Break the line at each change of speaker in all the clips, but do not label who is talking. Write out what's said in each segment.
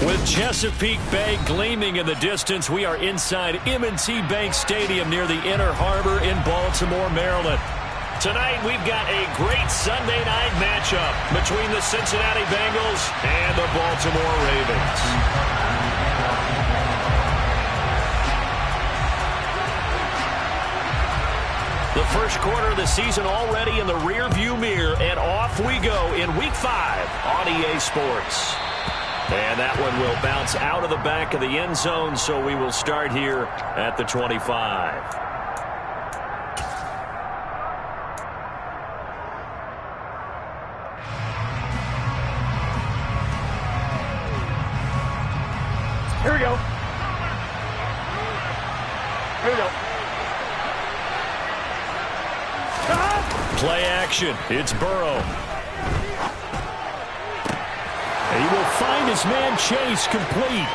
With Chesapeake Bay gleaming in the distance, we are inside M&T Bank Stadium near the Inner Harbor in Baltimore, Maryland. Tonight, we've got a great Sunday night matchup between the Cincinnati Bengals and the Baltimore Ravens. The first quarter of the season already in the rearview mirror, and off we go in Week 5 on EA Sports. And that one will bounce out of the back of the end zone, so we will start here at the 25.
Here we go. Here we go.
Play action. It's Burrow. He will find his man Chase complete.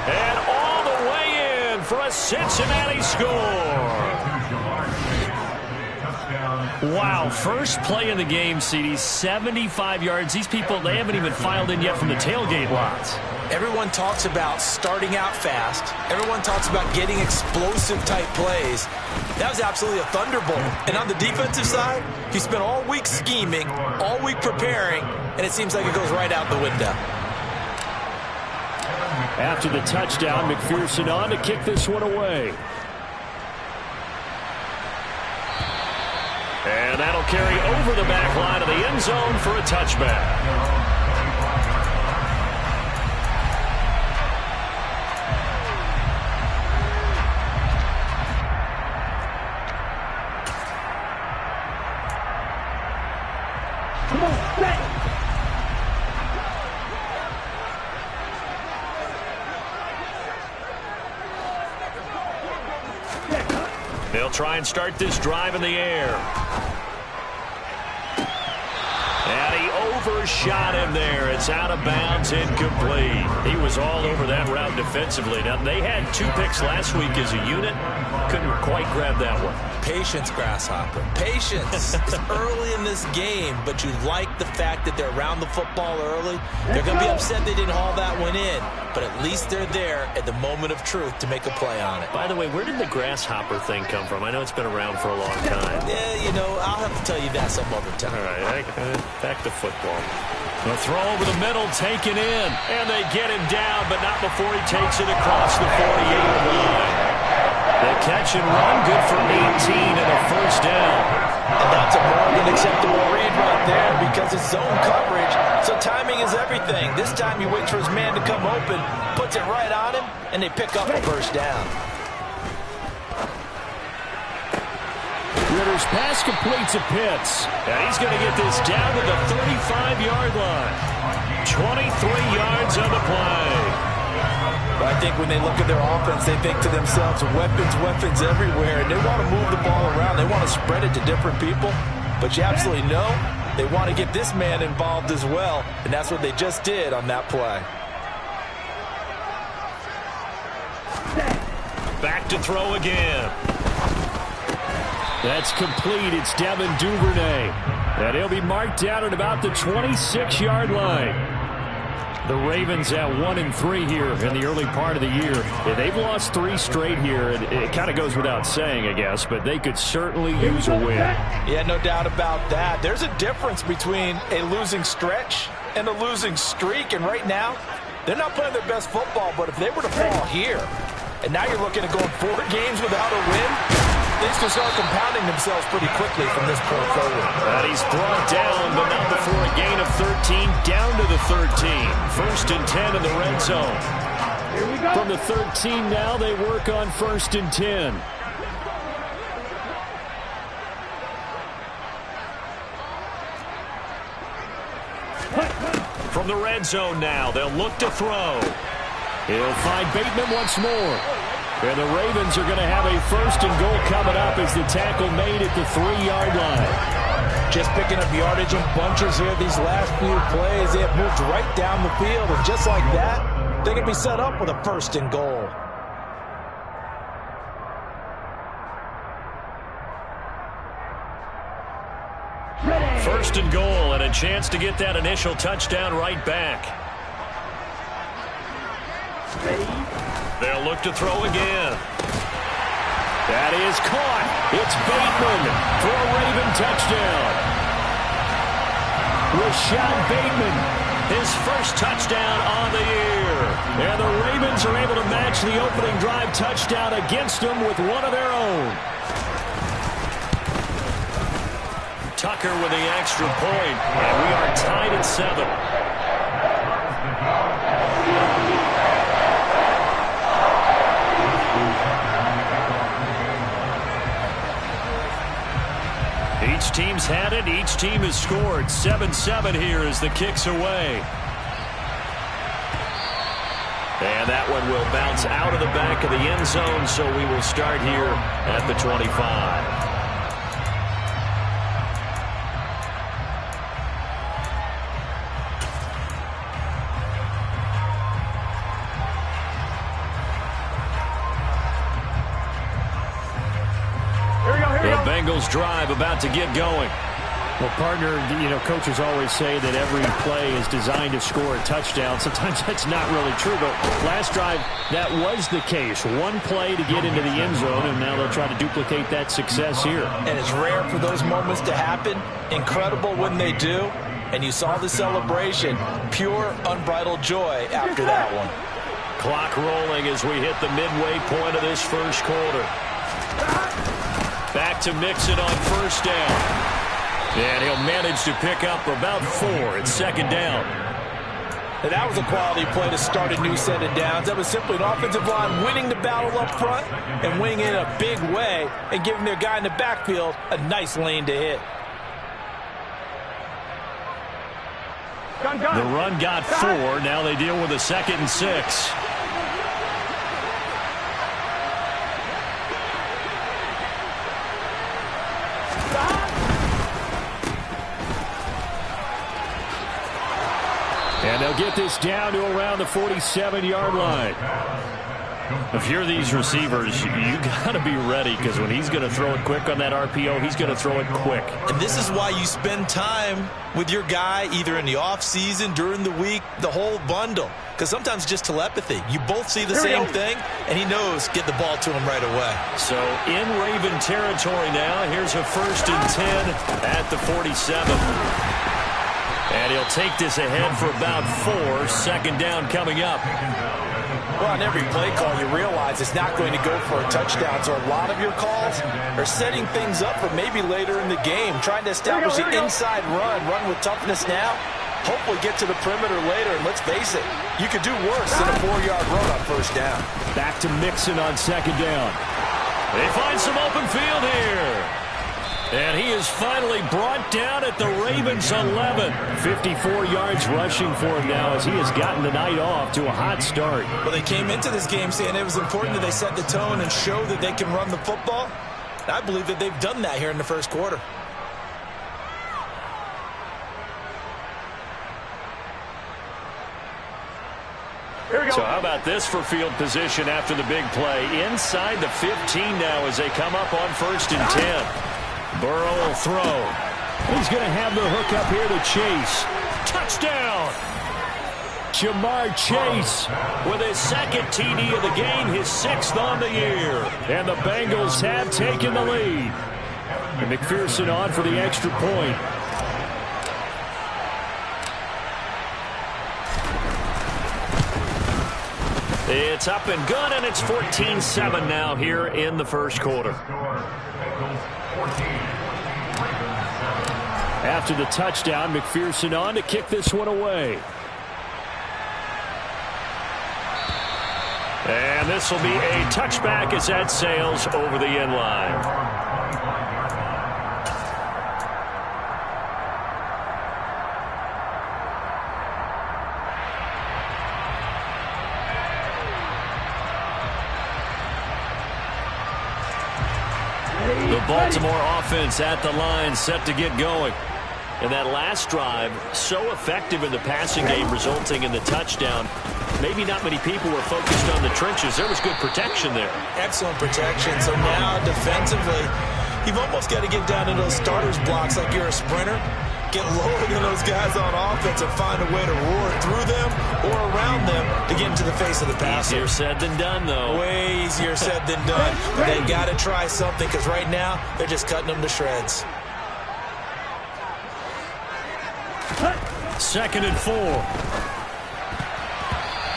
And all the way in for a Cincinnati score. Wow, first play in the game, CD, 75 yards. These people, they haven't even filed in yet from the tailgate lots.
Everyone talks about starting out fast. Everyone talks about getting explosive-type plays. That was absolutely a thunderbolt. And on the defensive side, he spent all week scheming, all week preparing, and it seems like it goes right out the window.
After the touchdown, McPherson on to kick this one away. And that'll carry over the back line of the end zone for a touchback. They'll try and start this drive in the air. And he overshot him there. It's out of bounds, incomplete. He was all over that route defensively. Now, they had 2 picks last week as a unit. Couldn't quite grab that one.
Patience, Grasshopper. Patience. It's early in this game, but you like the fact that they're around the football early. They're going to be upset they didn't haul that one in, but at least they're there at the moment of truth to make a play on it.
By the way, where did the Grasshopper thing come from? I know it's been around for a long time.
Yeah, you know, I'll have to tell you that some other time.
All right, back to football. The throw over the middle taken in, and they get him down, but not before he takes it across the 48 line. The catch and run, good for 18 and a first down.
And that's a more than acceptable read right there because it's zone coverage, so timing is everything. This time he waits for his man to come open, puts it right on him, and they pick up a first down.
Ritter's pass completes to Pitts, and he's going to get this down to the 35-yard line. 23 yards on the play.
I think when they look at their offense, they think to themselves, weapons everywhere, and they want to move the ball around. They want to spread it to different people, but you absolutely know they want to get this man involved as well, and that's what they just did on that play.
Back to throw again. That's complete. It's Devin Duvernay, and he'll be marked down at about the 26-yard line. The Ravens at 1-3 here in the early part of the year. Yeah, they've lost 3 straight here. It kind of goes without saying, I guess, but they could certainly use a win.
Yeah, no doubt about that. There's a difference between a losing stretch and a losing streak, and right now, they're not playing their best football, but if they were to fall here, and now you're looking at going 4 games without a win, things can start compounding themselves pretty quickly from this point forward.
And he's brought down, but not before a gain of 13, down to the 13. 1st and 10 in the red zone.
Here we go.
From the 13 now, they work on 1st and 10. From the red zone now, they'll look to throw. He'll find Bateman once more. And the Ravens are going to have a 1st and goal coming up as the tackle made at the 3-yard line.
Just picking up yardage in bunches here these last few plays. They have moved right down the field, and just like that, they're going to be set up with a 1st and goal.
First and goal, and a a chance to get that initial touchdown right back. They'll look to throw again. That is caught. It's Bateman for a Raven touchdown. Rashad Bateman, his first touchdown on the year. And the Ravens are able to match the opening drive touchdown against them with one of their own. Tucker with the extra point, and we are tied at 7. Each team's had it. Each team has scored. 7-7 here as the kick's away. And that one will bounce out of the back of the end zone, so we will start here at the 25. Bengals drive about to get going.
Well, partner, coaches always say that every play is designed to score a touchdown. Sometimes that's not really true, but last drive, that was the case. One play to get into the end zone, and now they'll try to duplicate that success here.
And it's rare for those moments to happen. Incredible when they do. And you saw the celebration. Pure, unbridled joy after that one.
Clock rolling as we hit the midway point of this first quarter. Back to Mixon on first down. And he'll manage to pick up about 4. It's second down.
And that was a quality play to start a new set of downs. That was simply an offensive line winning the battle up front and winning in a big way and giving their guy in the backfield a nice lane to hit.
The run got 4. Now they deal with a 2nd and 6. And they'll get this down to around the 47-yard line. If you're these receivers, you got to be ready, because when he's going to throw it quick on that RPO, he's going to throw it quick.
And this is why you spend time with your guy either in the offseason, during the week, the whole bundle. Because sometimes it's just telepathy. You both see the same thing, and he knows get the ball to him right away.
So in Raven territory now, here's a 1st and 10 at the 47. And he'll take this ahead for about 4. Second down coming up.
Well, on every play call, you realize it's not going to go for a touchdown. So a lot of your calls are setting things up for maybe later in the game, trying to establish an inside run with toughness now, hopefully get to the perimeter later. And let's face it, you could do worse than a 4-yard run on first down.
Back to Mixon on second down. They find some open field here. And he is finally brought down at the Ravens' 11. 54 yards rushing for him now as he has gotten the night off to a hot start.
Well, they came into this game saying it was important that they set the tone and show that they can run the football. I believe that they've done that here in the first quarter.
So how about this for field position after the big play? Inside the 15 now as they come up on 1st and 10. Burrow will throw. He's going to have the hook up here to Chase. Touchdown! Jamar Chase with his 2nd TD of the game, his 6th on the year. And the Bengals have taken the lead. And McPherson on for the extra point. It's up and good, and it's 14-7 now here in the first quarter. After the touchdown, McPherson on to kick this one away. And this will be a touchback as that sails over the end line. The Baltimore offense at the line, set to get going. And that last drive, so effective in the passing game, resulting in the touchdown. Maybe not many people were focused on the trenches. There was good protection there.
Excellent protection. So now defensively, you've almost got to get down to those starters blocks like you're a sprinter. get lower than those guys on offense and find a way to roar through them or around them to get into the face of the passer.
Easier said than done, though.
Way easier said than done. But they've got to try something because right now they're just cutting them to shreds.
2nd and 4.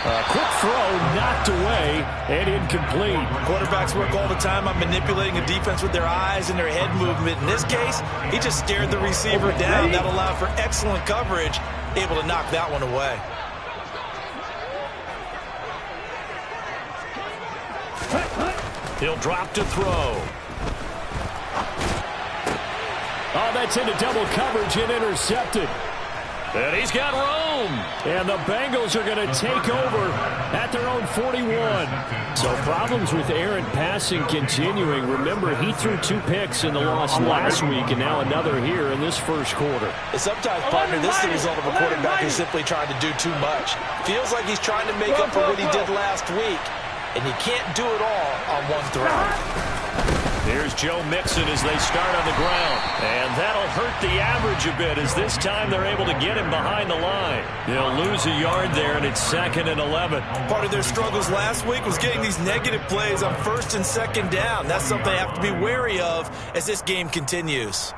A quick throw knocked away and incomplete.
Quarterbacks work all the time on manipulating a defense with their eyes and their head movement. In this case, he just stared the receiver down. That allowed for excellent coverage, able to knock that one away.
He'll drop to throw. Oh, that's into double coverage and intercepted. And he's got room. And the Bengals are going to take over at their own 41. So problems with Aaron passing continuing. Remember, he threw 2 picks in the loss last week and now another here in this first quarter.
And sometimes, partner, this is the result of a quarterback who's simply trying to do too much. Feels like he's trying to make up for what he did last week. And you can't do it all on one throw.
Here's Joe Mixon as they start on the ground. And that'll hurt the average a bit as this time they're able to get him behind the line. They'll lose a yard there, and it's 2nd and 11.
Part of their struggles last week was getting these negative plays on 1st and 2nd down. That's something they have to be wary of as this game continues.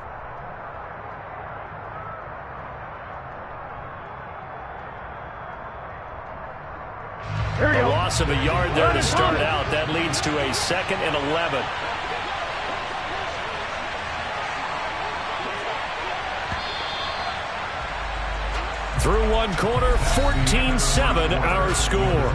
A loss of a yard there to start out. That leads to a 2nd and 11. Through one quarter, 14-7 our score.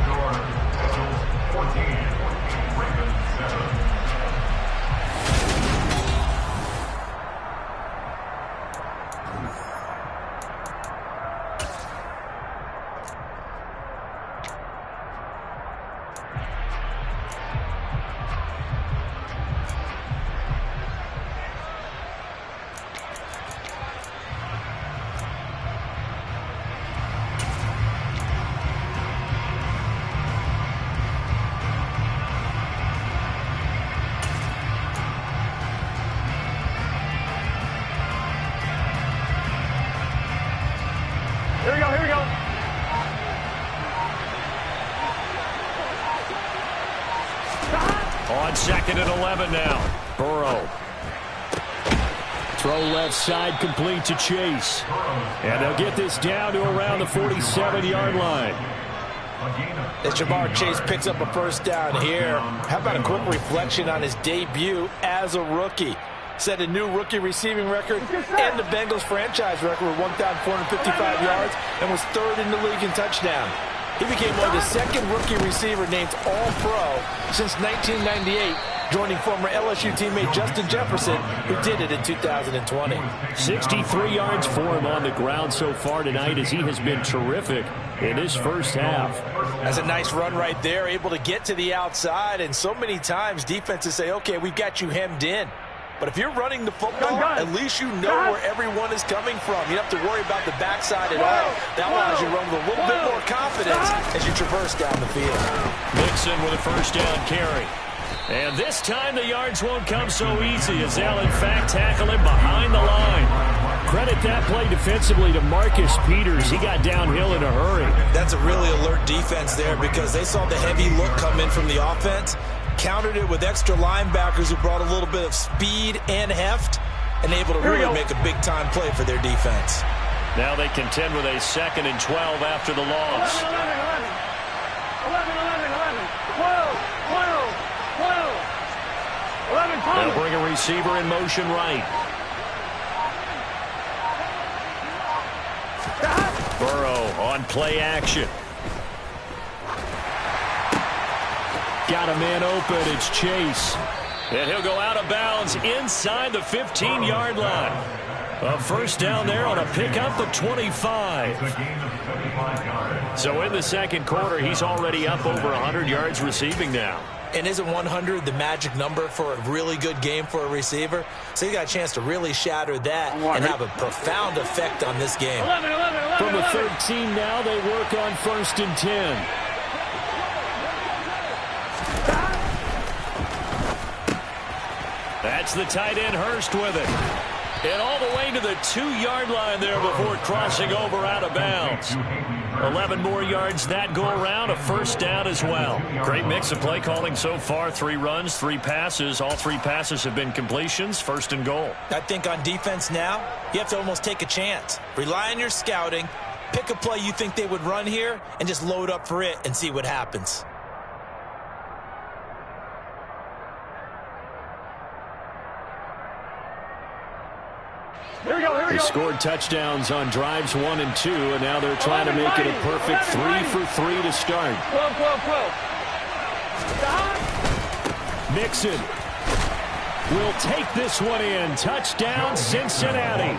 Here we go.
On 2nd and 11 now. Burrow. Throw left side complete to Chase. And they'll get this down to around the 47-yard line.
As Ja'Marr Chase picks up a 1st down here, how about a quick reflection on his debut as a rookie? Set a new rookie receiving record and the Bengals franchise record with 1,455 yards and was 3rd in the league in touchdown. He became one of the 2nd rookie receiver named All-Pro since 1998, joining former LSU teammate Justin Jefferson, who did it in 2020.
63 yards for him on the ground so far tonight as he has been terrific in his first half.
That's a nice run right there, able to get to the outside, and so many times defenses say, okay, we've got you hemmed in. But if you're running the football, at least you know where everyone is coming from. You don't have to worry about the backside at all. That allows you to run with a little bit more confidence as you traverse down the field.
Mixon with a 1st down carry. And this time the yards won't come so easy as they'll in fact tackle him behind the line. Credit that play defensively to Marcus Peters. He got downhill in a hurry.
That's a really alert defense there because they saw the heavy look come in from the offense, countered it with extra linebackers who brought a little bit of speed and heft, and able to really make a big-time play for their defense.
Now they contend with a 2nd and 12 after the loss.
11.
They'll bring a receiver in motion right. Burrow on play action. Got a man open. It's Chase. And he'll go out of bounds inside the 15-yard line. A 1st down there on a pickup of 25. So in the 2nd quarter, he's already up over 100 yards receiving now.
And isn't 100 the magic number for a really good game for a receiver? So he got a chance to really shatter that and have a profound effect on this game.
11.
From the 13 now, they work on 1st and 10. That's the tight end Hurst with it. And all the way to the 2-yard line there before crossing over out of bounds. 11 more yards that go around, a first down as well. Great mix of play calling so far. 3 runs, 3 passes. All 3 passes have been completions. First and goal.
I think on defense now, you have to almost take a chance. Rely on your scouting. Pick a play you think they would run here and just load up for it and see what happens.
They scored touchdowns on drives 1 and 2, and now they're trying to make it a perfect 3 for 3 to start. Mixon will take this one in. Touchdown, Cincinnati.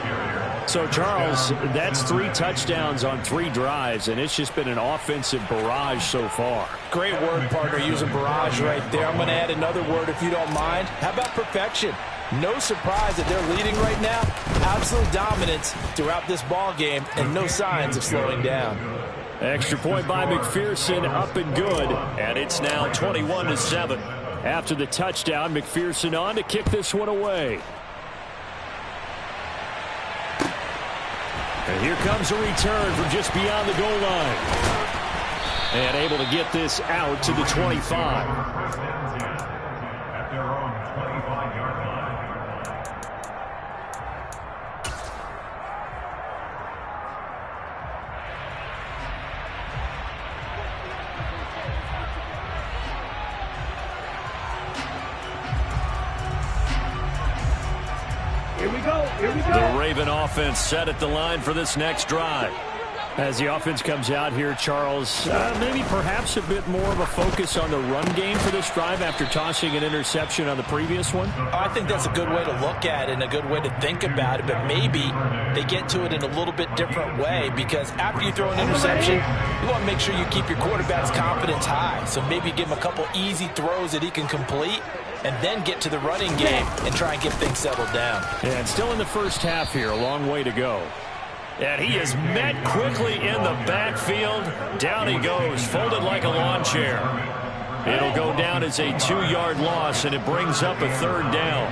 So, Charles, that's 3 touchdowns on 3 drives, and it's just been an offensive barrage so far.
Great word, partner, using barrage right there. I'm going to add another word if you don't mind. How about perfection? No surprise that they're leading right now. Absolute dominance throughout this ball game and no signs of slowing down.
Extra point by McPherson, up and good. And it's now 21-7. After the touchdown, McPherson on to kick this one away. And here comes a return from just beyond the goal line. And able to get this out to the 25. The Raven offense set at the line for this next drive. As the offense comes out here, Charles, maybe perhaps a bit more of a focus on the run game for this drive after tossing an interception on the previous one?
I think that's a good way to look at it and a good way to think about it, but maybe they get to it in a little bit different way because after you throw an interception, you want to make sure you keep your quarterback's confidence high. So maybe give him a couple easy throws that he can complete and then get to the running game and try and get things settled down.
And still in the first half here, a long way to go. And he is met quickly in the backfield. Down he goes, folded like a lawn chair. It'll go down as a 2-yard loss, and it brings up a 3rd down.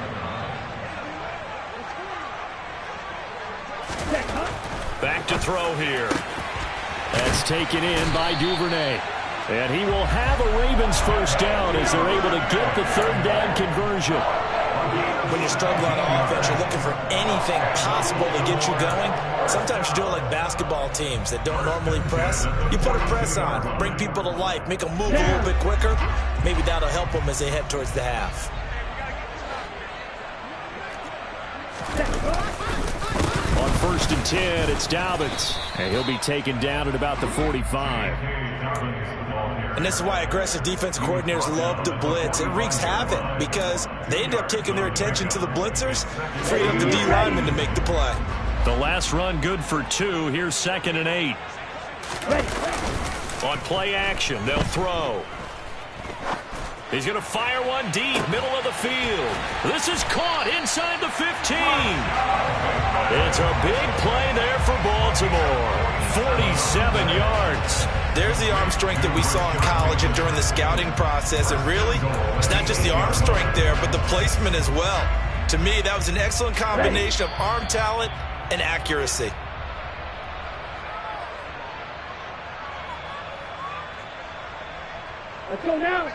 Back to throw here. That's taken in by Duvernay. And he will have a Ravens first down as they're able to get the 3rd down conversion.
When you're struggling on offense, you're looking for anything possible to get you going. Sometimes you do it like basketball teams that don't normally press. You put a press on, bring people to life, make them move a little bit quicker. Maybe that'll help them as they head towards the half.
On 1st and 10, it's Dobbins. And he'll be taken down at about the 45.
And this is why aggressive defensive coordinators love to blitz. It wreaks havoc because they end up taking their attention to the blitzers, freeing up the D lineman to make the play.
The last run good for 2. Here's 2nd and 8. On play action, they'll throw. He's going to fire one deep, middle of the field. This is caught inside the 15. It's a big play there for Baltimore. 47 yards.
There's the arm strength that we saw in college and during the scouting process. And really, it's not just the arm strength there, but the placement as well. To me, that was an excellent combination of arm talent and accuracy.
Let's go now.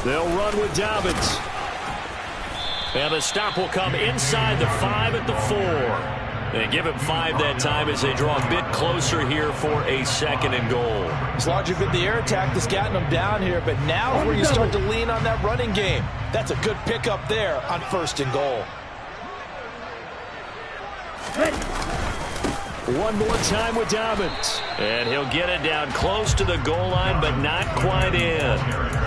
They'll run with Dobbins. And the stop will come inside the 5 at the 4. They give him 5 that time as they draw a bit closer here for a 2nd and goal.
It's largely been the air attack that's gotten them down here, but now is where you start to lean on that running game. That's a good pickup there on 1st and goal.
One more time with Dobbins. And he'll get it down close to the goal line, but not quite in.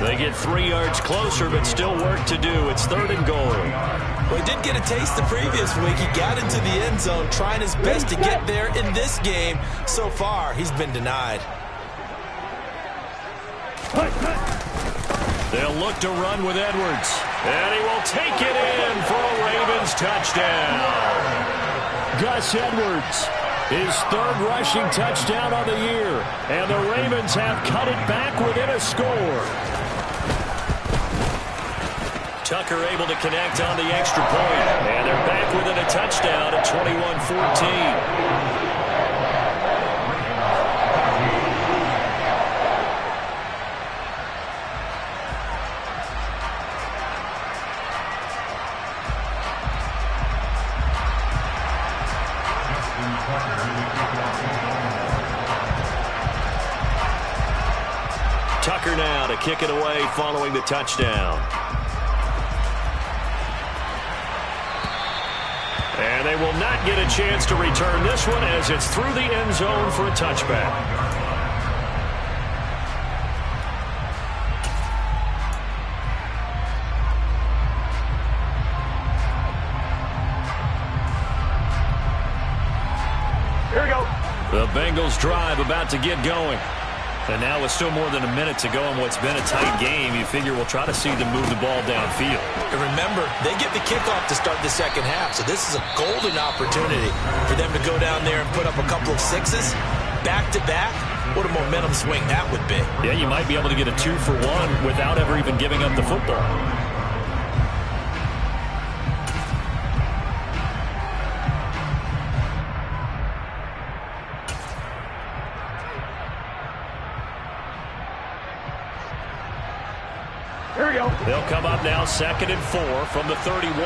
They get 3 yards closer, but still work to do. It's 3rd and goal.
Well, he did get a taste the previous week. He got into the end zone, trying his best to get there in this game. So far, he's been denied.
They'll look to run with Edwards. And he will take it in for a Ravens touchdown. Gus Edwards His third rushing touchdown on the year. And the Ravens have cut it back within a score.
Tucker able to connect on the extra point. And they're back within a touchdown at 21-14. Tucker now to kick it away following the touchdown. And they will not get a chance to return this one as it's through the end zone for a touchback.
Here we go.
The Bengals drive about to get going. And now with still more than a minute to go in what's been a tight game, you figure we'll try to see them move the ball downfield.
And remember, they get the kickoff to start the second half, so this is a golden opportunity for them to go down there and put up a couple of sixes back-to-back. What a momentum swing that would be.
Yeah, you might be able to get a 2-for-1 without ever even giving up the football.
Here we go.
They'll come up now 2nd and 4 from the 31.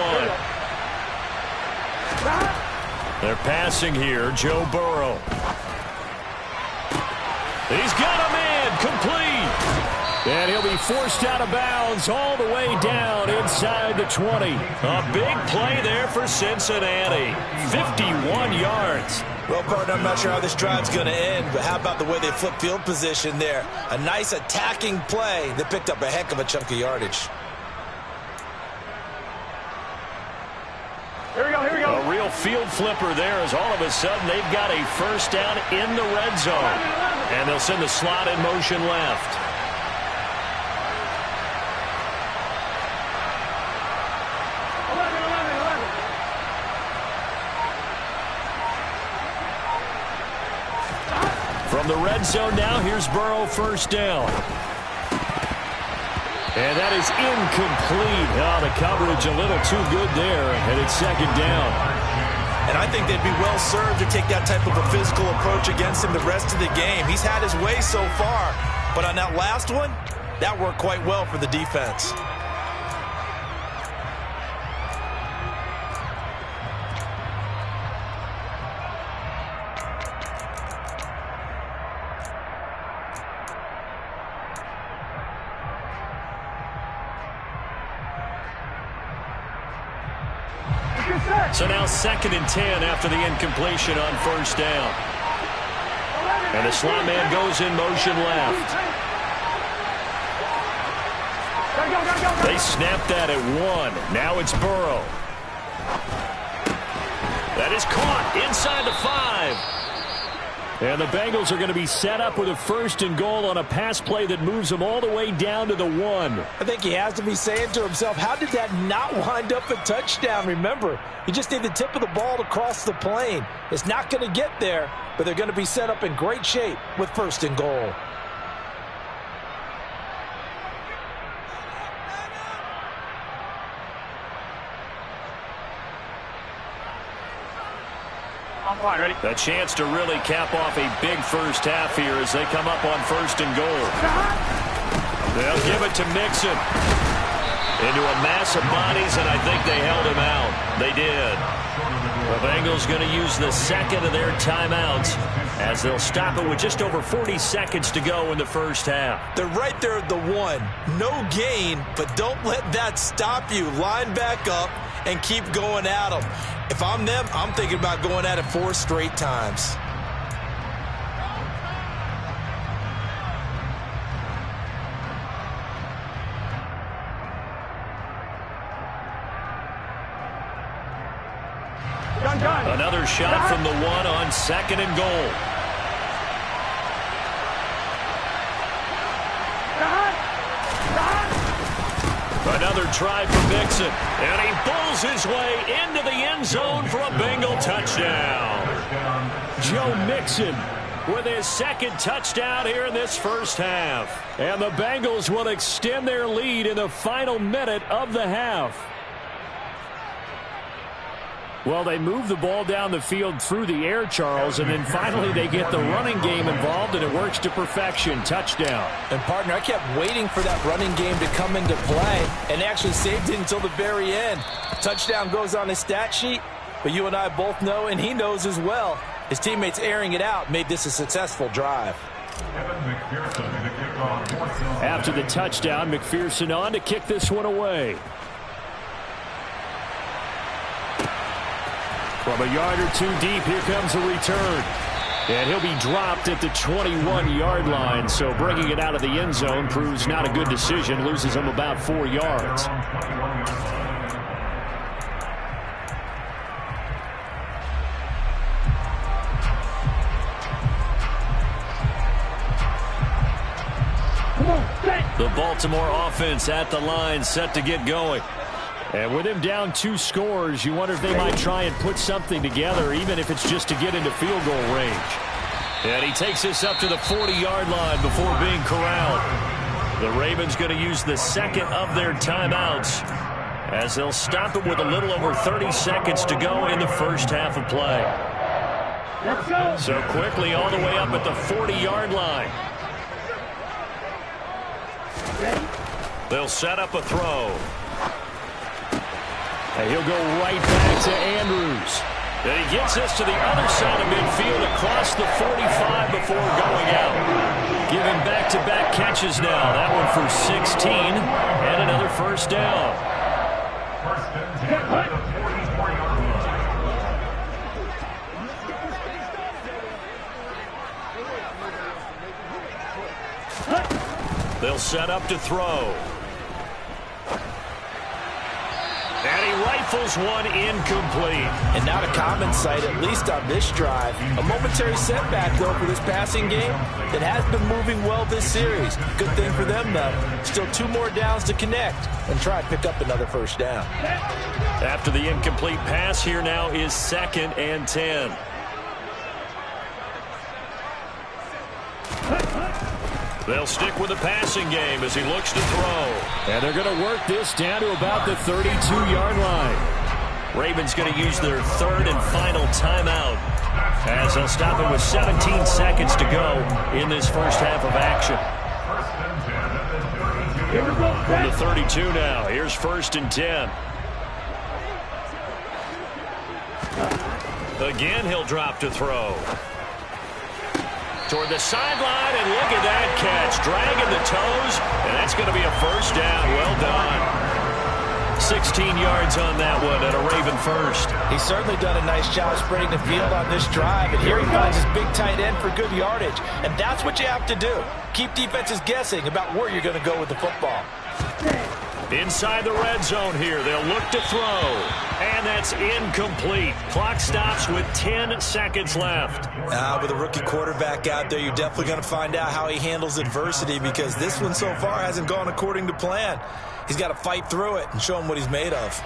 They're passing here. Joe Burrow. He's got a man complete.
And he'll be forced out of bounds all the way down inside the 20.
A big play there for Cincinnati. 51 yards.
Well, partner, I'm not sure how this drive's going to end, but how about the way they flip field position there? A nice attacking play that picked up a heck of a chunk of yardage.
Here we go, here we go.
A real field flipper there as all of a sudden they've got a first down in the red zone. And they'll send the slot in motion left. From the red zone now, here's Burrow, first down. And that is incomplete. Oh, the coverage a little too good there, and it's second down.
And I think they'd be well served to take that type of a physical approach against him the rest of the game. He's had his way so far, but on that last one, that worked quite well for the defense.
So now 2nd and 10 after the incompletion on first down. And the slot man goes in motion left. They snapped that at 1. Now it's Burrow. That is caught inside the 5.
And the Bengals are going to be set up with a 1st and goal on a pass play that moves them all the way down to the 1.
I think he has to be saying to himself, how did that not wind up a touchdown? Remember, you just need the tip of the ball to cross the plane. It's not going to get there, but they're going to be set up in great shape with 1st and goal.
Ready?
A chance to really cap off a big first half here as they come up on 1st and goal. They'll give it to Mixon. Into a mass of bodies, and I think they held him out. They did. The Bengals going to use the 2nd of their timeouts as they'll stop it with just over 40 seconds to go in the first half.
They're right there at the 1. No gain, but don't let that stop you. Line back up and keep going at them. If I'm them, I'm thinking about going at it 4 straight times.
Another shot from the 1 on 2nd and goal.
Another try for Mixon. And he bulls his way into the end zone for a Bengal touchdown. Joe Mixon with his second touchdown here in this first half. And the Bengals will extend their lead in the final minute of the half. Well, they move the ball down the field through the air, Charles, and then finally they get the running game involved, and it works to perfection. Touchdown.
And, partner, I kept waiting for that running game to come into play and actually saved it until the very end. Touchdown goes on his stat sheet, but you and I both know, and he knows as well, his teammates airing it out made this a successful drive.
After the touchdown, McPherson on to kick this one away. From a yard or two deep, here comes a return. And he'll be dropped at the 21-yard line, so bringing it out of the end zone proves not a good decision, loses him about 4 yards. The Baltimore offense at the line, set to get going. And with him down 2 scores, you wonder if they might try and put something together, even if it's just to get into field goal range. And he takes this up to the 40-yard line before being corralled. The Ravens going to use the second of their timeouts as they'll stop him with a little over 30 seconds to go in the first half of play. So quickly all the way up at the 40-yard line. They'll set up a throw. And he'll go right back to Andrews. And he gets this to the other side of midfield across the 45 before going out. Giving back-to-back catches now. That one for 16 and another first down. They'll set up to throw. And he rifles one incomplete.
And not a common sight, at least on this drive. A momentary setback, though, for this passing game that has been moving well this series. Good thing for them, though. Still 2 more downs to connect and try and pick up another first down.
After the incomplete pass, here now is 2nd and 10. They'll stick with the passing game as he looks to throw. And they're going to work this down to about the 32-yard line. Ravens going to use their 3rd and final timeout as they'll stop it with 17 seconds to go in this first half of action. From the 32 now, here's 1st and 10. Again, he'll drop to throw. Toward the sideline, and look at that catch. Dragging the toes, and that's going to be a first down. Well done. 16 yards on that one, and a Raven first.
He's certainly done a nice job spreading the field on this drive, and here he finds his big tight end for good yardage. And that's what you have to do. Keep defenses guessing about where you're going to go with the football.
Inside the red zone here, they'll look to throw. And that's incomplete. Clock stops with 10 seconds left.
With a rookie quarterback out there, you're definitely going to find out how he handles adversity, because this one so far hasn't gone according to plan. He's got to fight through it and show him what he's made of.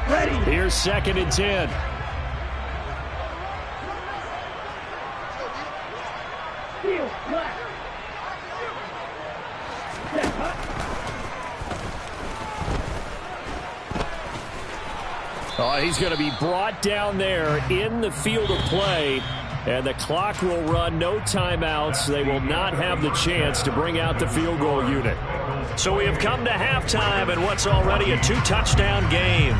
Ready. Here's 2nd and 10. He's going to be brought down there in the field of play, and the clock will run. No timeouts. They will not have the chance to bring out the field goal unit. So we have come to halftime in what's already a 2-touchdown game,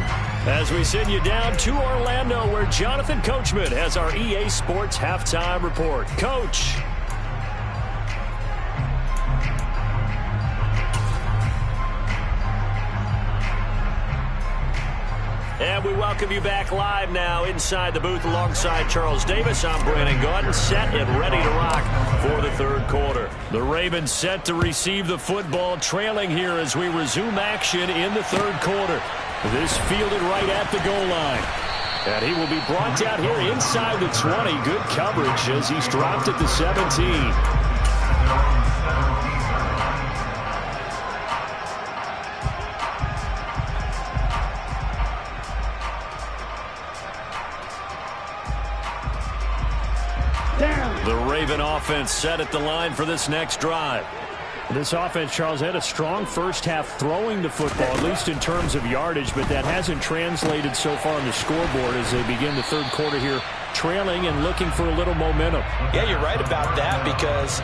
as we send you down to Orlando, where Jonathan Coachman has our EA Sports halftime report. Coach. And we welcome you back live now inside the booth alongside Charles Davis. I'm Brandon Gaudin, set and ready to rock for the 3rd quarter. The Ravens set to receive the football, trailing here as we resume action in the 3rd quarter. This fielded right at the goal line. And he will be brought down here inside the 20. Good coverage as he's dropped at the 17. The Raven offense set at the line for this next drive.
This offense, Charles, had a strong first half throwing the football, at least in terms of yardage, but that hasn't translated so far on the scoreboard as they begin the third quarter here, trailing and looking for a little momentum.
Yeah, you're right about that because,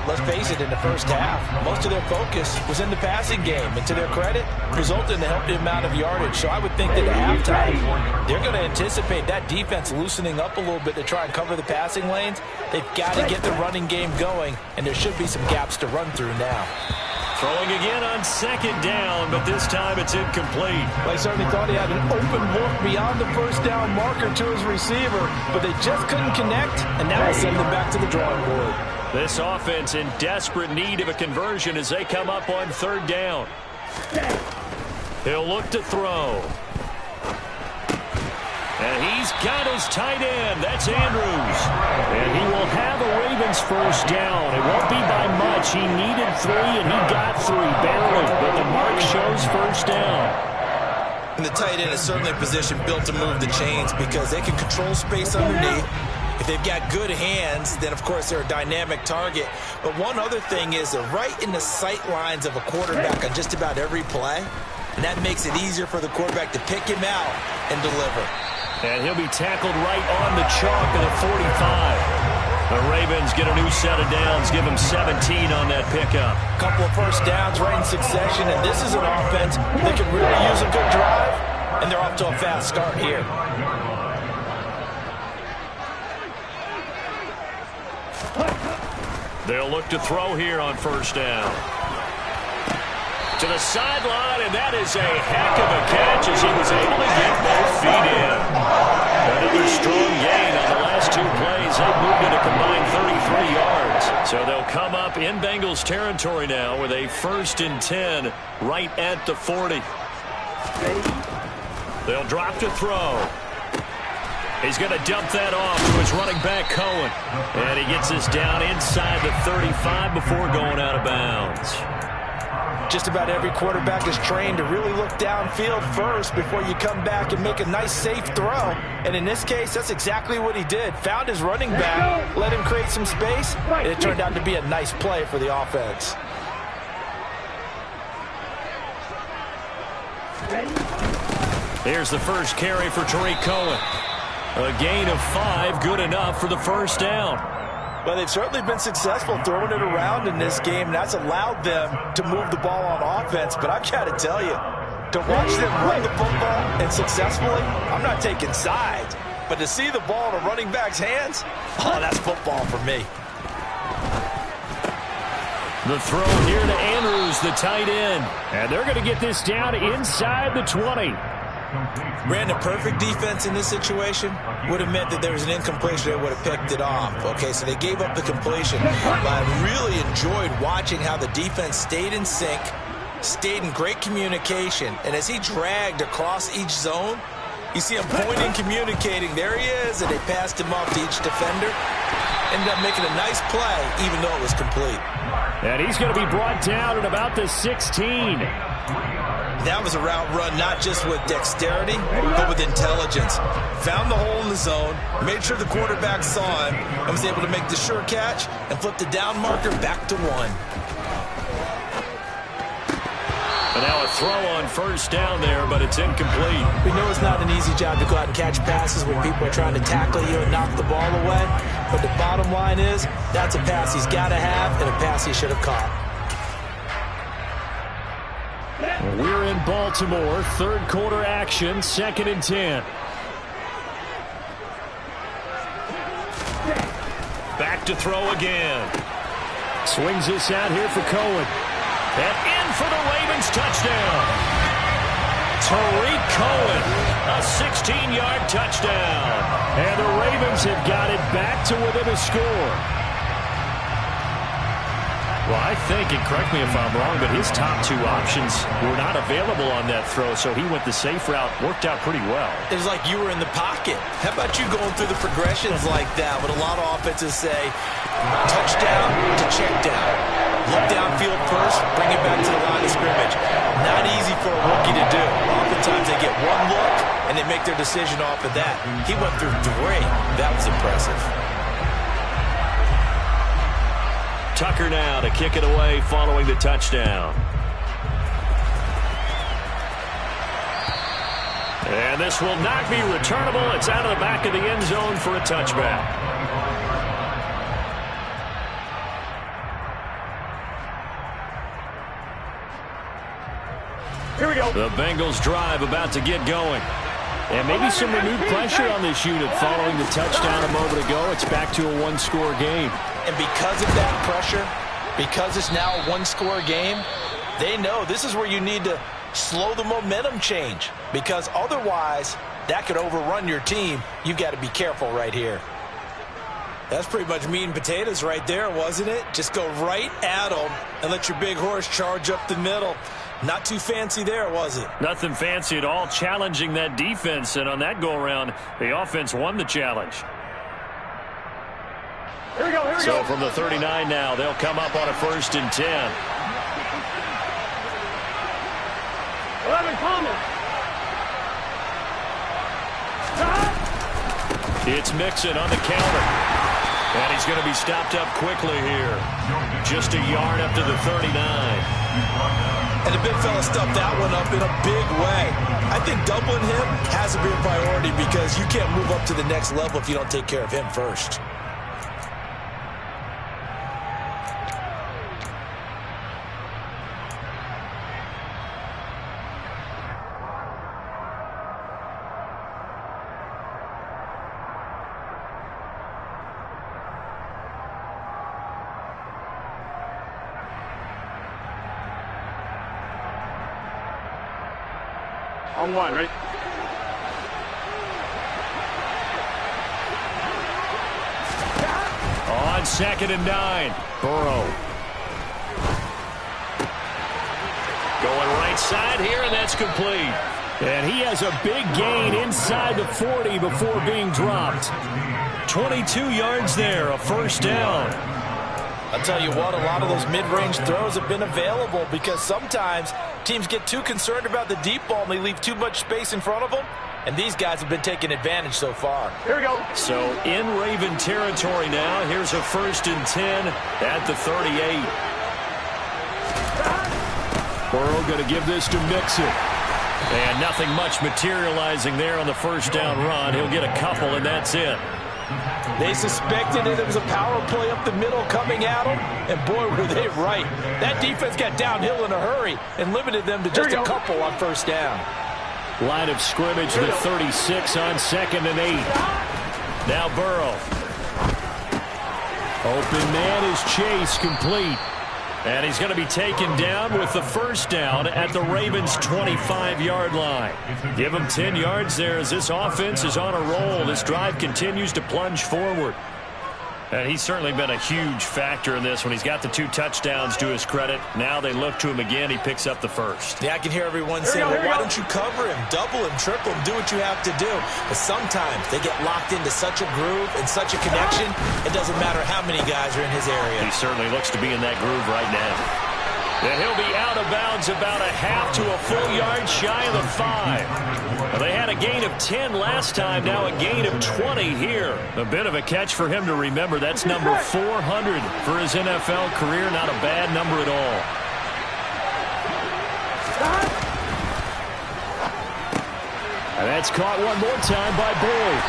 let's face it, in the first half, most of their focus was in the passing game. And to their credit, resulted in a healthy amount of yardage. So I would think that at halftime, they're going to anticipate that defense loosening up a little bit to try and cover the passing lanes. They've got to get the running game going, and there should be some gaps to run through now.
Throwing again on second down, but this time it's incomplete.
Well, I certainly thought he had an open look beyond the first down marker to his receiver, but they just couldn't connect, and now he'll send them back to the drawing board.
This offense in desperate need of a conversion as they come up on third down. He'll look to throw. And he's got his tight end. That's Andrews.
And he will have a Ravens first down. It won't be by much. He needed 3, and he got 3, barely. But the mark shows first down.
And the tight end is certainly a position built to move the chains because they can control space underneath. If they've got good hands, then, of course, they're a dynamic target. But one other thing is they're right in the sight lines of a quarterback on just about every play. And that makes it easier for the quarterback to pick him out and deliver.
And he'll be tackled right on the chalk of the 45. The Ravens get a new set of downs, give them 17 on that pickup.
A couple of first downs right in succession, and this is an offense that can really use a good drive, and they're off to a fast start here.
They'll look to throw here on first down. To the sideline, and that is a heck of a catch as he was able to get both feet in. Another strong gain on the last 2 plays. They've moved it a combined 33 yards. So they'll come up in Bengals territory now with a 1st and 10 right at the 40. They'll drop to throw. He's going to dump that off to his running back, Cohen. And he gets this down inside the 35 before going out of bounds.
Just about every quarterback is trained to really look downfield first before you come back and make a nice, safe throw. And in this case, that's exactly what he did. Found his running back, let him create some space, and it turned out to be a nice play for the offense.
Here's the first carry for Tariq Cohen. A gain of 5, good enough for the first down.
Well, they've certainly been successful throwing it around in this game, and that's allowed them to move the ball on offense. But I've got to tell you, to watch them run the football and successfully, I'm not taking sides. But to see the ball in a running back's hands, oh, that's football for me.
The throw here to Andrews, the tight end. And they're going to get this down inside the 20.
Ran a perfect defense in this situation. Would have meant that there was an incompletion. They would have picked it off. Okay, so they gave up the completion. But I really enjoyed watching how the defense stayed in sync, stayed in great communication. And as he dragged across each zone, you see him pointing, communicating. There he is, and they passed him off to each defender. Ended up making a nice play, even though it was complete.
And he's going to be brought down at about the 16.
That was a route run not just with dexterity, but with intelligence. Found the hole in the zone, made sure the quarterback saw him, and was able to make the sure catch and flip the down marker back to 1.
And now a throw on first down there, but it's incomplete.
We know it's not an easy job to go out and catch passes when people are trying to tackle you and knock the ball away. But the bottom line is, that's a pass he's got to have and a pass he should have caught.
We're in Baltimore, third quarter action, 2nd and 10.
Back to throw again.
Swings this out here for Cohen.
And in for the Ravens touchdown. Tariq Cohen, a 16-yard touchdown.
And the Ravens have got it back to within a score.
Well, I think, and correct me if I'm wrong, but his top 2 options were not available on that throw, so he went the safe route, worked out pretty well.
It was like you were in the pocket. How about you going through the progressions like that? But a lot of offenses say touchdown to check down. Look downfield first, bring it back to the line of scrimmage. Not easy for a rookie to do. Oftentimes they get one look, and they make their decision off of that. He went through 3. That was impressive.
Tucker now to kick it away following the touchdown. And this will not be returnable. It's out of the back of the end zone for a touchback.
Here we go.
The Bengals drive about to get going. And maybe some renewed pressure on this unit following the touchdown a moment ago. It's back to a one-score game.
And because of that pressure, because it's now a one-score game, they know this is where you need to slow the momentum change, because otherwise that could overrun your team. You've got to be careful right here.
That's pretty much meat and potatoes right there, wasn't it? Just go right at them and let your big horse charge up the middle. Not too fancy there, was it?
Nothing fancy at all, challenging that defense. And on that go-around, the offense won the challenge.
Here we go, here we
so
go.
From the 39 now, they'll come up on a 1st and 10.
11 coming.
It's Mixon on the counter. And he's going to be stopped up quickly here. Just a yard up to the 39.
And the big fella stuffed that one up in a big way. I think doubling him has to be a priority, because you can't move up to the next level if you don't take care of him first.
On one, right?
On 2nd and 9, Burrow. Going right side here, and that's complete. And he has a big gain inside the 40 before being dropped. 22 yards there, a 1st down.
I'll tell you what, a lot of those mid-range throws have been available, because sometimes teams get too concerned about the deep ball and they leave too much space in front of them, and these guys have been taking advantage so far.
Here we go.
So in Raven territory now, here's a 1st and 10 at the 38. Burrow going to give this to Mixon. And nothing much materializing there on the 1st down run. He'll get a couple, and that's it.
They suspected it was a power play up the middle coming at them, and boy, were they right. That defense got downhill in a hurry and limited them to just a couple on 1st down.
Line of scrimmage, the 36 on 2nd and 8. Now Burrow. Open man is Chase, complete. And he's going to be taken down with the 1st down at the Ravens' 25-yard line. Give him 10 yards there as this offense is on a roll. This drive continues to plunge forward. And he's certainly been a huge factor in this when he's got the 2 touchdowns to his credit. Now they look to him again. He picks up the 1st.
Yeah, I can hear everyone saying, well, why don't you cover him, double him, triple him, do what you have to do. But sometimes they get locked into such a groove and such a connection, it doesn't matter how many guys are in his area.
He certainly looks to be in that groove right now. And he'll be out of bounds about a half to a full yard shy of the 5. Well, they had a gain of 10 last time, now a gain of 20 here. A bit of a catch for him to remember. That's number 400 for his NFL career. Not a bad number at all. And that's caught one more time by Boyd.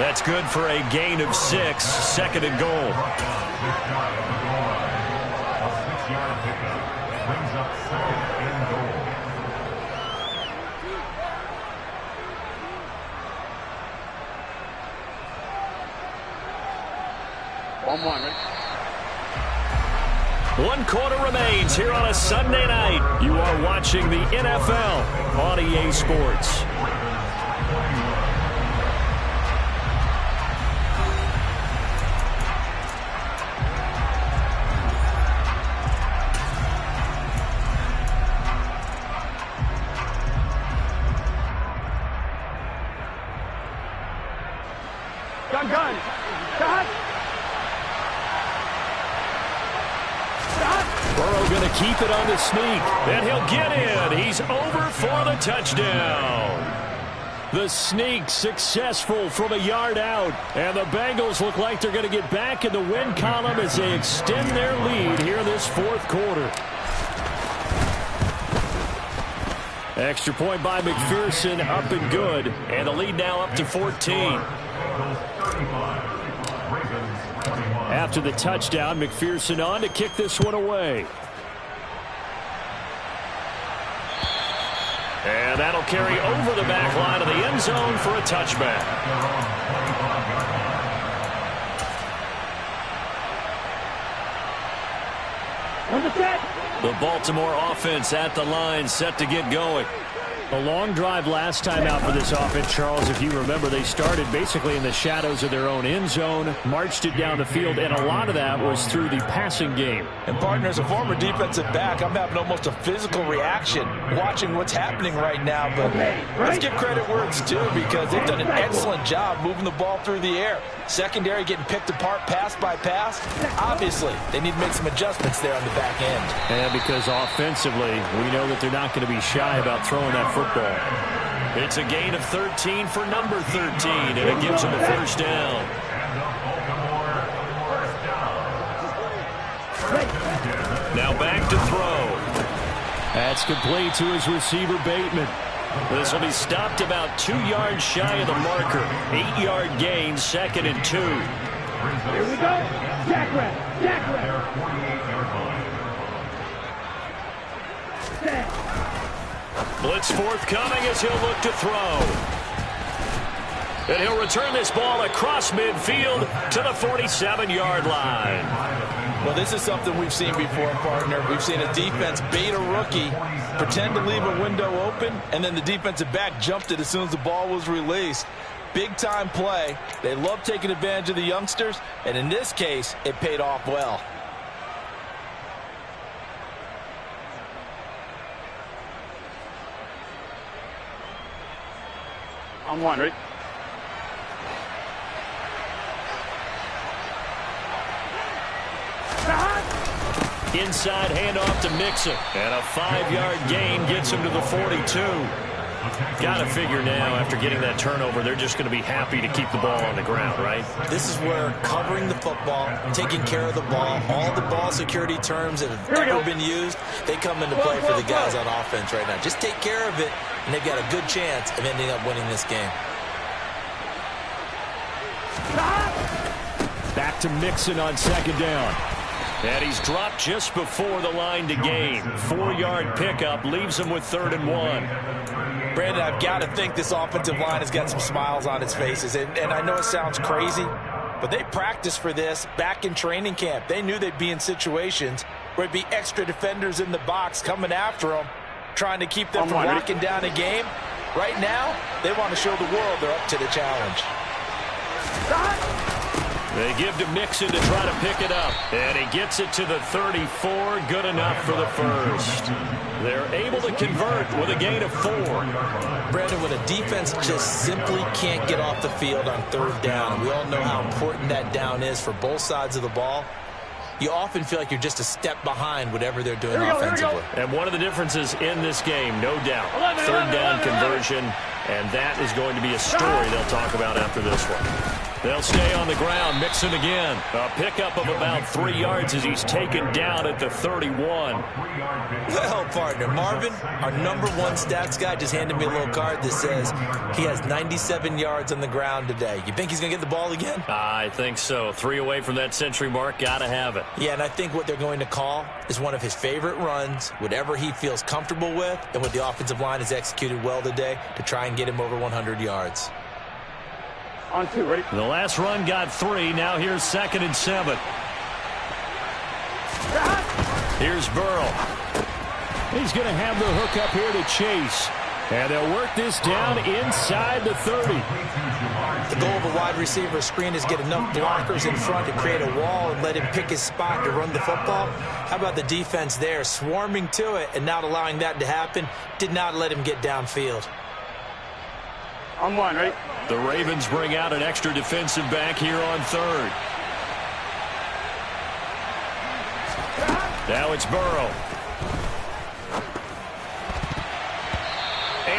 That's good for a gain of 6, 2nd and goal.
Brings up 2nd and goal.
One quarter remains here on a Sunday night. You are watching the NFL on EA Sports.
Gun. Cut.
Burrow going to keep it on the sneak. And he'll get in. He's over for the touchdown. The sneak successful from a yard out. And the Bengals look like they're going to get back in the win column as they extend their lead here in this fourth quarter. Extra point by McPherson, up and good. And the lead now up to 14. After the touchdown, McPherson on to kick this one away. And that'll carry over the back line of the end zone for a touchback. The Baltimore offense at the line, set to get going. A long drive last time out for this offense, Charles. If you remember, they started basically in the shadows of their own end zone, marched it down the field, and a lot of that was through the passing game.
And, partner, as a former defensive back, I'm having almost a physical reaction watching what's happening right now. But let's give credit where it's due, because they've done an excellent job moving the ball through the air. Secondary getting picked apart pass by pass. Obviously, they need to make some adjustments there on the back end.
And because offensively, we know that they're not going to be shy about throwing that football.
It's a gain of 13 for number 13, and it gives them a first down. Now back to throw.
That's complete to his receiver, Bateman.
This will be stopped about 2 yards shy of the marker. 8-yard gain, 2nd and 2.
Here we go. Jack Rat. Jack Rat.
Blitz forthcoming as he'll look to throw. And he'll return this ball across midfield to the 47-yard line.
Well, this is something we've seen before, partner. We've seen a defense bait a rookie, pretend to leave a window open, and then the defensive back jumped it as soon as the ball was released. Big-time play. They love taking advantage of the youngsters, and in this case, it paid off well.
I'm one, ready?
Inside handoff to Mixon. And a 5-yard gain gets him to the 42. Got to figure now, after getting that turnover, they're just going to be happy to keep the ball on the ground, right?
This is where covering the football, taking care of the ball, all the ball security terms that have ever been used, they come into play for the guys on offense right now. Just take care of it, and they've got a good chance of ending up winning this game.
Back to Mixon on 2nd down.
And he's dropped just before the line to gain. 4-yard pickup leaves him with 3rd and 1.
Brandon, I've got to think this offensive line has got some smiles on its faces. And I know it sounds crazy, but they practiced for this back in training camp. They knew they'd be in situations where it'd be extra defenders in the box coming after them, trying to keep them from locking down a game. Right now, they want to show the world they're up to the challenge.
They give to Mixon to try to pick it up. And he gets it to the 34. Good enough for the first. They're able to convert with a gain of 4.
Brandon, when a defense just simply can't get off the field on 3rd down, we all know how important that down is for both sides of the ball, you often feel like you're just a step behind whatever they're doing offensively.
And one of the differences in this game, no doubt, 3rd down conversion, and that is going to be a story they'll talk about after this one. They'll stay on the ground. Mixon again. A pickup of about 3 yards as he's taken down at the 31.
Well, partner, Marvin, our number 1 stats guy, just handed me a little card that says he has 97 yards on the ground today. You think he's going to get the ball again?
I think so. 3 away from that century mark. Got to have it.
Yeah, and I think what they're going to call is one of his favorite runs, whatever he feels comfortable with, and what the offensive line has executed well today to try and get him over 100 yards.
On 2, ready?
The last run got 3. Now here's 2nd and 7. Here's Burrow.
He's going to have the hook up here to Chase. And they'll work this down inside the 30.
The goal of a wide receiver screen is get enough blockers in front to create a wall and let him pick his spot to run the football. How about the defense there, swarming to it and not allowing that to happen? Did not let him get downfield.
On 1, ready?
The Ravens bring out an extra defensive back here on 3rd. Now it's Burrow.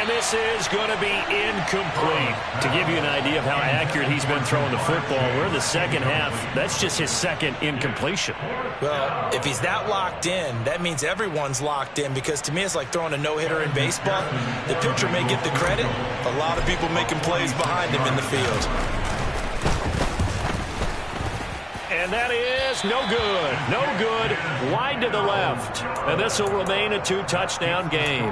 And this is going to be incomplete. To give you an idea of how accurate he's been throwing the football, we're in the second half. That's just his second incompletion.
Well, if he's that locked in, that means everyone's locked in, because to me it's like throwing a no-hitter in baseball. The pitcher may get the credit. A lot of people making plays behind him in the field.
And that is no good. No good. Wide to the left. And this will remain a 2-touchdown game.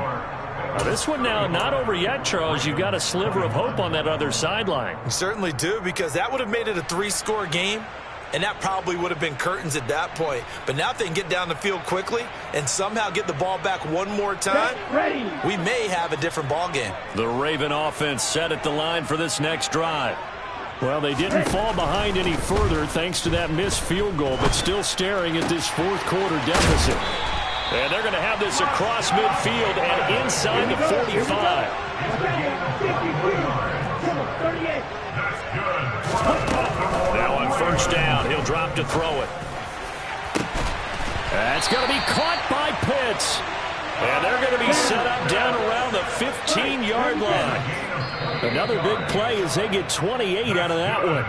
Now, this one now not over yet, Charles. You've got a sliver of hope on that other sideline.
You certainly do, because that would have made it a 3-score game, and that probably would have been curtains at that point. But now if they can get down the field quickly and somehow get the ball back one more time, we may have a different ball game.
The Raven offense set at the line for this next drive. Well, they didn't fall behind any further thanks to that missed field goal, but still staring at this fourth-quarter deficit. And they're going to have this across midfield and inside the 45. Now on first down, he'll drop to throw it. That's going to be caught by Pitts. And they're going to be set up down around the 15-yard line. Another big play as they get 28 out of that one.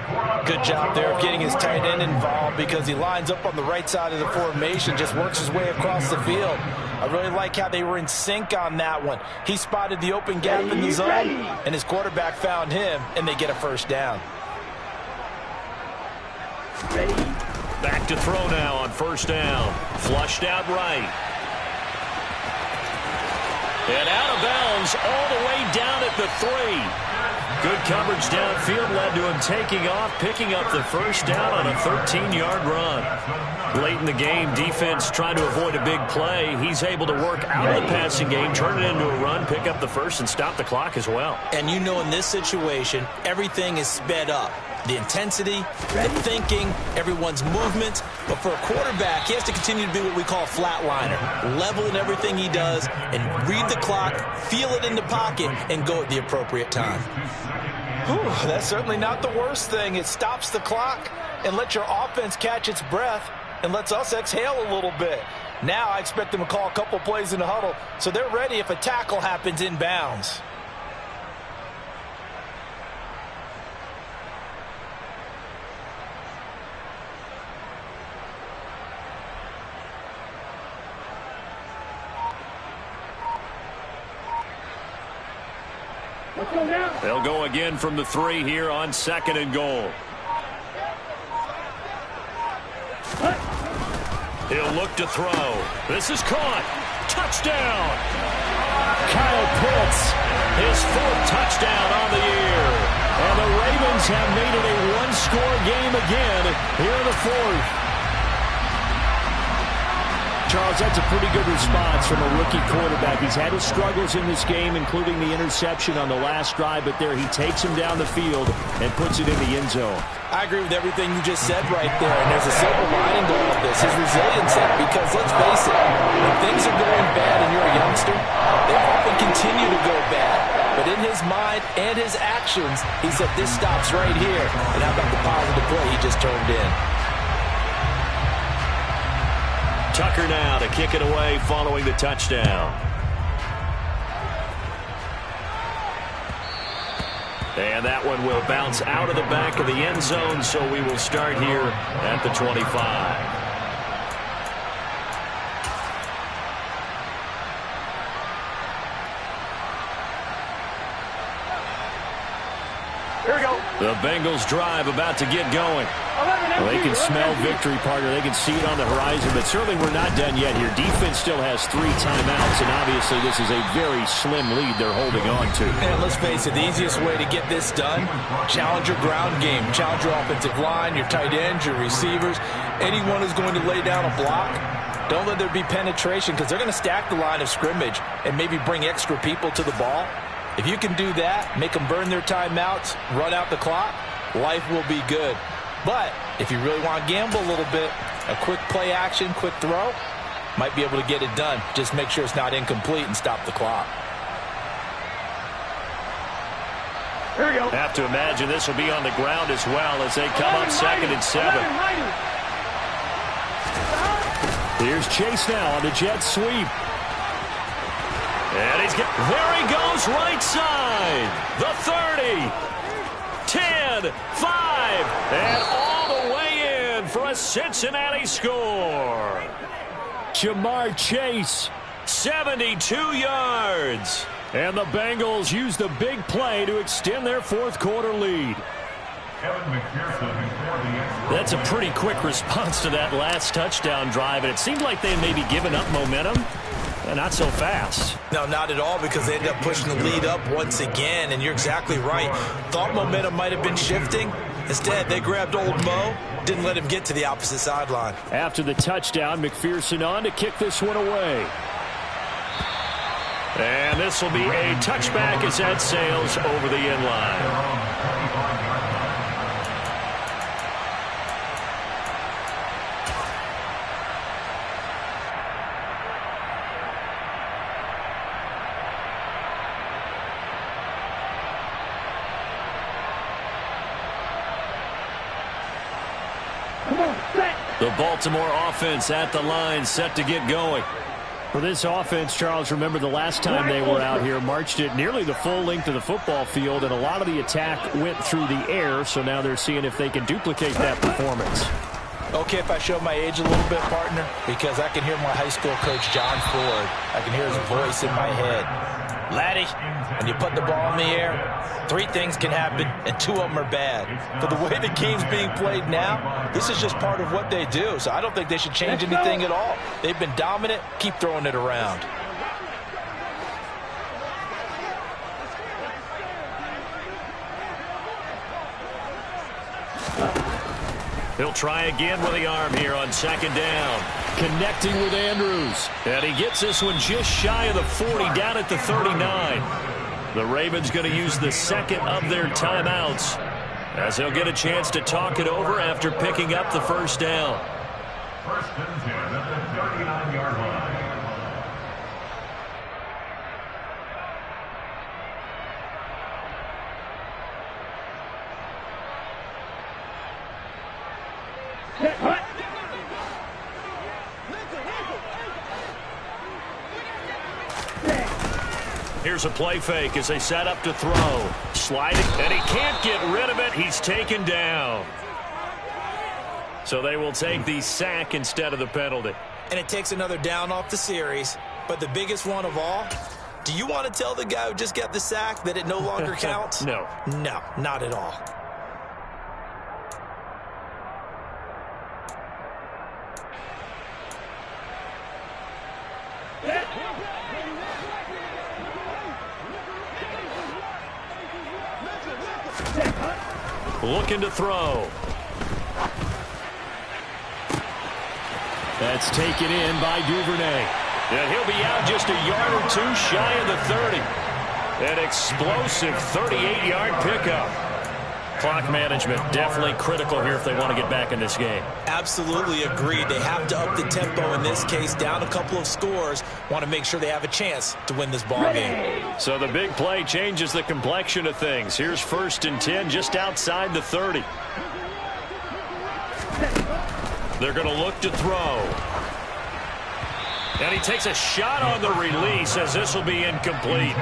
Good job there of getting his tight end involved, because he lines up on the right side of the formation, just works his way across the field. I really like how they were in sync on that one. He spotted the open gap in the zone, and his quarterback found him, and they get a first down.
Back to throw now on first down. Flushed out right. And out of bounds all the way down at the 3. Good coverage downfield led to him taking off, picking up the first down on a 13-yard run. Late in the game, defense trying to avoid a big play. He's able to work out of the passing game, turn it into a run, pick up the first, and stop the clock as well.
And you know, in this situation, everything is sped up. The intensity, the thinking, everyone's movement. But for a quarterback, he has to continue to be what we call a flatliner. Level in everything he does and read the clock, feel it in the pocket, and go at the appropriate time.
Whew, that's certainly not the worst thing. It stops the clock and lets your offense catch its breath and lets us exhale a little bit. Now I expect them to call a couple plays in the huddle so they're ready if a tackle happens in bounds.
They'll go again from the 3 here on 2nd and goal. He'll look to throw. This is caught. Touchdown. Kyle Pitts, his 4th touchdown on the year. And the Ravens have made it a 1-score game again here in the 4th. Charles, that's a pretty good response from a rookie quarterback. He's had his struggles in this game, including the interception on the last drive, but there he takes him down the field and puts it in the end zone.
I agree with everything you just said right there, and there's a silver lining to all of this, his resiliency, because let's face it, when things are going bad and you're a youngster, they often continue to go bad. But in his mind and his actions, he said, this stops right here. And how about the positive play he just turned in?
Tucker now to kick it away following the touchdown. And that one will bounce out of the back of the end zone, so we will start here at the 25.
Here we go.
The Bengals drive about to get going. Well, they can smell victory, partner. They can see it on the horizon, but certainly we're not done yet here. Defense still has 3 timeouts, and obviously this is a very slim lead they're holding on to.
And let's face it, the easiest way to get this done, challenge your ground game. Challenge your offensive line, your tight ends, your receivers. Anyone who's going to lay down a block, don't let there be penetration, because they're going to stack the line of scrimmage and maybe bring extra people to the ball. If you can do that, make them burn their timeouts, run out the clock, life will be good. But if you really want to gamble a little bit, a quick play action, quick throw, might be able to get it done. Just make sure it's not incomplete and stop the clock.
Here we go. Have to imagine this will be on the ground as well as they come up 2nd and 7. Here's Chase now on the jet sweep. And there he goes. goes right side. The 30. 10, 5, and all the way in for a Cincinnati score.
Ja'Marr Chase.
72 yards.
And the Bengals use the big play to extend their fourth quarter lead.
That's a pretty quick response to that last touchdown drive, and it seemed like they may be giving up momentum. Not so fast.
No, not at all, because they ended up pushing the lead up once again, and you're exactly right. Thought momentum might have been shifting. Instead, they grabbed old Mo, didn't let him get to the opposite sideline.
After the touchdown, McPherson on to kick this one away.
And this will be a touchback as that sails over the end line. The Baltimore offense at the line, set to get going.
For this offense, Charles, remember the last time they were out here, marched it nearly the full length of the football field, and a lot of the attack went through the air, so now they're seeing if they can duplicate that performance.
Okay, if I show my age a little bit, partner, because I can hear my high school coach, John Ford. I can hear his voice in my head. Laddie, when you put the ball in the air, 3 things can happen, and 2 of them are bad. But the way the game's being played now, this is just part of what they do. So I don't think they should change anything at all. They've been dominant. Keep throwing it around.
He'll try again with the arm here on second down.
Connecting with Andrews.
And he gets this one just shy of the 40, down at the 39. The Ravens going to use the second of their timeouts as they'll get a chance to talk it over after picking up the first down.
First and 10 at the 39-yard line.
Here's a play fake as they set up to throw. Sliding, and he can't get rid of it. He's taken down. So they will take the sack instead of the penalty.
And it takes another down off the series. But the biggest one of all, do you want to tell the guy who just got the sack that it no longer counts?
No.
No, not at all.
Looking to throw.
That's taken in by Duvernay.
And he'll be out just a yard or 2 shy of the 30. An explosive 38-yard pickup. Clock management definitely critical here if they want to get back in this game.
Absolutely agreed. They have to up the tempo in this case, down a couple of scores. Want to make sure they have a chance to win this ball game.
So the big play changes the complexion of things. Here's first and 10 just outside the 30. They're going to look to throw. And he takes a shot on the release as this will be incomplete.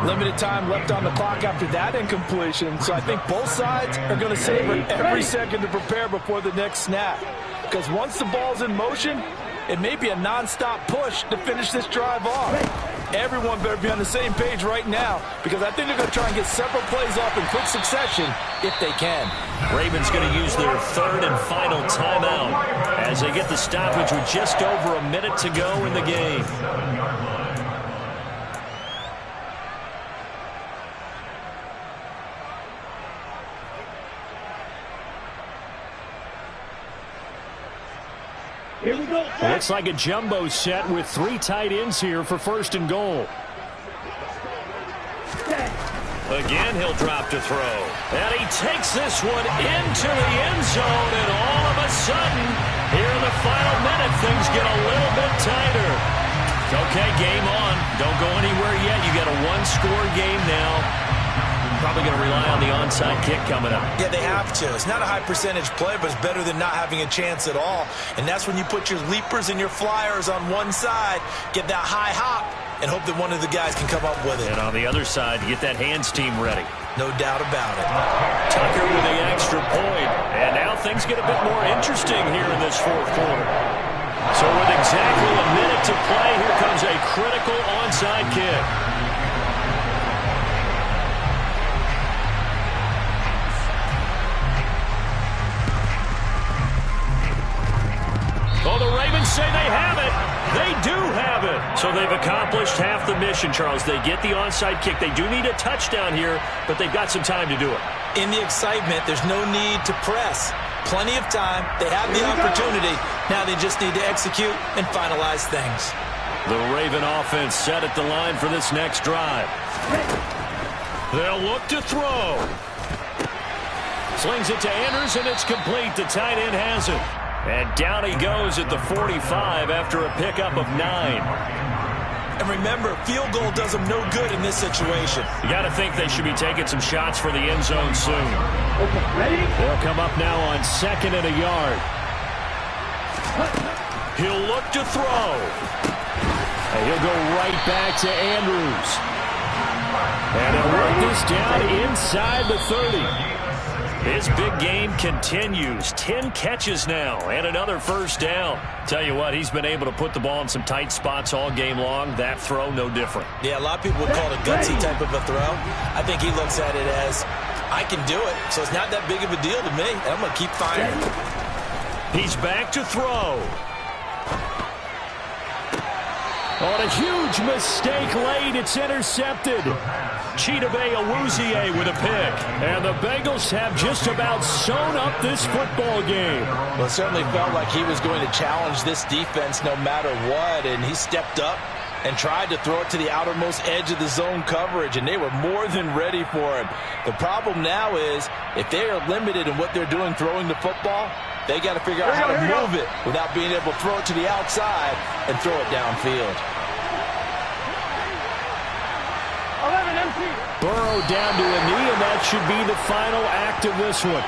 Limited time left on the clock after that incompletion. So I think both sides are going to savor every second to prepare before the next snap. Because once the ball's in motion, it may be a nonstop push to finish this drive off. Everyone better be on the same page right now, because I think they're going to try and get several plays off in quick succession if they can.
Ravens going to use their third and final timeout as they get the stoppage with just over a minute to go in the game.
Here we go.
Looks like a jumbo set with 3 tight ends here for first and goal.
Again, he'll drop to throw. And he takes this one into the end zone, and all of a sudden, here in the final minute, things get a little bit tighter. Okay, game on. Don't go anywhere yet. You got a 1-score game now. Probably going to rely on the onside kick coming up.
Yeah, they have to. It's not a high percentage play, but it's better than not having a chance at all. And that's when you put your leapers and your flyers on one side, get that high hop, and hope that one of the guys can come up with it.
And on the other side, get that hands team ready.
No doubt about it.
Tucker with the extra point. And now things get a bit more interesting here in this fourth quarter. So with exactly a minute to play, here comes a critical onside kick. Oh, the Ravens say they have it. They do have it. So they've accomplished half the mission, Charles. They get the onside kick. They do need a touchdown here, but they've got some time to do it.
In the excitement, there's no need to press. Plenty of time. They have the opportunity. Now they just need to execute and finalize things.
The Raven offense set at the line for this next drive. They'll look to throw. Slings it to Andrews, and it's complete. The tight end has it. And down he goes at the 45 after a pickup of 9.
And remember, field goal does them no good in this situation.
You got to think they should be taking some shots for the end zone soon.
Okay, ready?
They'll come up now on 2nd and a yard. He'll look to throw. And he'll go right back to Andrews. And he'll work this down inside the 30. His big game continues. 10 catches now and another first down. Tell you what, he's been able to put the ball in some tight spots all game long. That throw, no different.
Yeah, a lot of people would call it a gutsy type of a throw. I think he looks at it as, I can do it, so it's not that big of a deal to me, and I'm going to keep firing.
He's back to throw. On a huge mistake late, it's intercepted. Chidobe Awuzie with a pick. And the Bengals have just about sewn up this football game.
Well, it certainly felt like he was going to challenge this defense no matter what, and he stepped up and tried to throw it to the outermost edge of the zone coverage, and they were more than ready for him. The problem now is, if they are limited in what they're doing throwing the football, they got to figure out how to move it without being able to throw it to the outside and throw it downfield.
11 empty.
Burrow down to a knee, and that should be the final act of this one.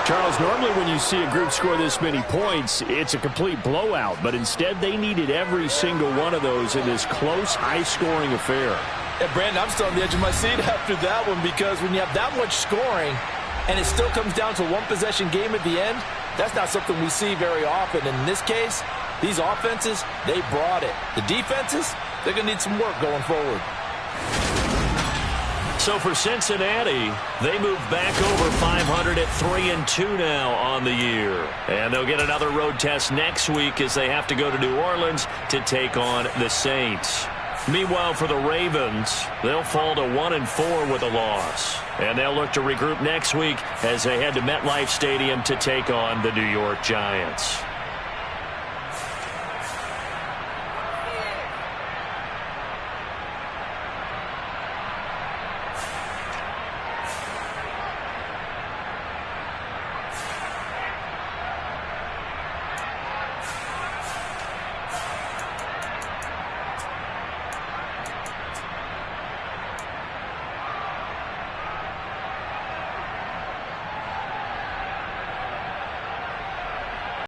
Charles, normally when you see a group score this many points, it's a complete blowout. But instead, they needed every single one of those in this close, high-scoring affair.
Yeah, Brandon, I'm still on the edge of my seat after that one, because when you have that much scoring and it still comes down to a one-possession game at the end, that's not something we see very often. And in this case, these offenses, they brought it. The defenses, they're going to need some work going forward.
So for Cincinnati, they move back over 500 at 3-2 now on the year. And they'll get another road test next week as they have to go to New Orleans to take on the Saints. Meanwhile, for the Ravens, they'll fall to 1-4 with a loss. And they'll look to regroup next week as they head to MetLife Stadium to take on the New York Giants.